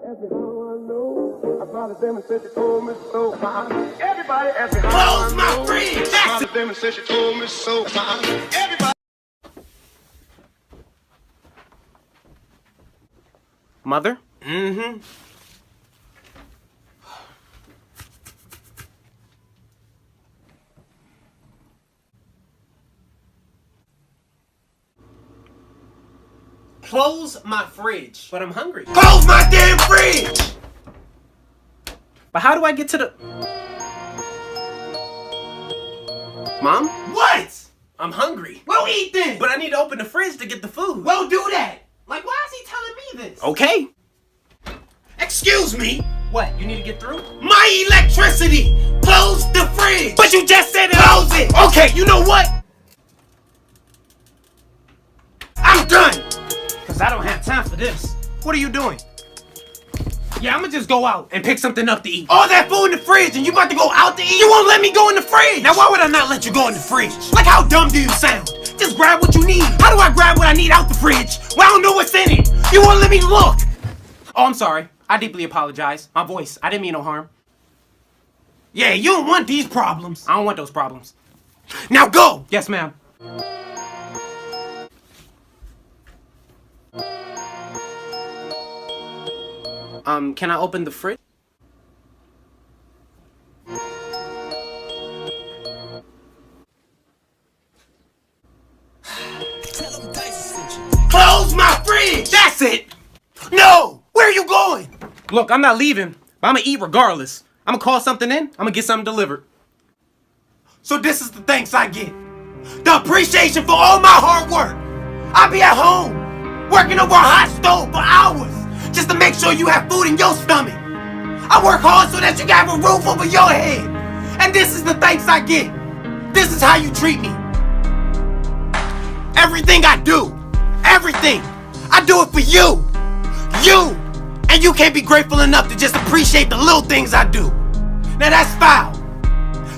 asked me how I know. I smiled at them and said she told me so. Everybody asked me how Close I my know. fridge. I smiled at them and said she told me so. Everybody. Mother? Mm-hmm. Close my fridge. But I'm hungry. Close my damn fridge! But how do I get to the... Mom? What? I'm hungry. Well, eat then. But I need to open the fridge to get the food. Well, do that. Like, why is he telling me this? Okay. Excuse me. What? You need to get through? My electricity! Close the fridge! But you just said close it! Okay, you know what? I'm done! Cause I don't have time for this. What are you doing? Yeah, I'ma just go out and pick something up to eat. All that food in the fridge and you about to go out to eat? You won't let me go in the fridge! Now why would I not let you go in the fridge? Like how dumb do you sound? Just grab what you need. How do I grab what I need out the fridge? Well, I don't know what's in it. You won't let me look! Oh, I'm sorry. I deeply apologize. My voice. I didn't mean no harm. Yeah, you don't want these problems. I don't want those problems. Now go! Yes, ma'am. Can I open the fridge? Close my fridge! That's it! No! Where are you going? Look, I'm not leaving, but I'm gonna eat regardless. I'm gonna call something in, I'm gonna get something delivered. So this is the thanks I get. The appreciation for all my hard work. I'll be at home, working over a hot stove for hours, just to make sure you have food in your stomach. I work hard so that you can have a roof over your head. And this is the thanks I get. This is how you treat me. Everything I do, everything, I do it for you. You! And you can't be grateful enough to just appreciate the little things I do. Now that's foul.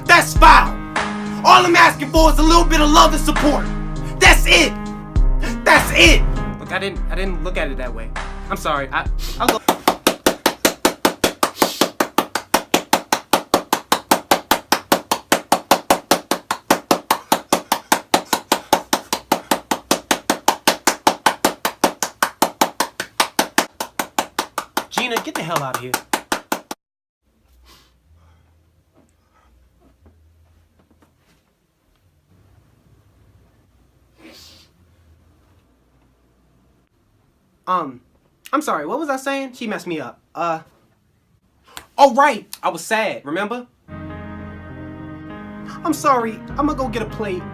That's foul. All I'm asking for is a little bit of love and support. That's it. That's it. Look, I didn't look at it that way. I'm sorry. I'll go. Gina, get the hell out of here. I'm sorry, what was I saying? She messed me up. Oh right, I was sad, remember? I'm sorry, I'm gonna go get a plate.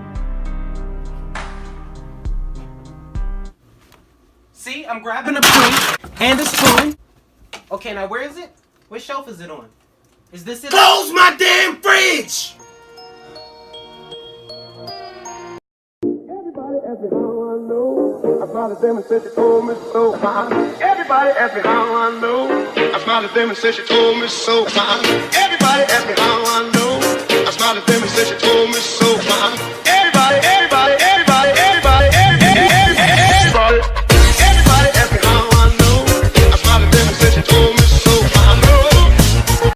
See, I'm grabbing a plate and a spoon. Okay, now where is it? What shelf is it on? Is this it? Close my damn fridge! Everybody asked me how I know. I smiled at them and said she told me so. Everybody asked me how I know. I smiled at them and said she told me so. Everybody asked me how I know. I smiled at them and said she told me so.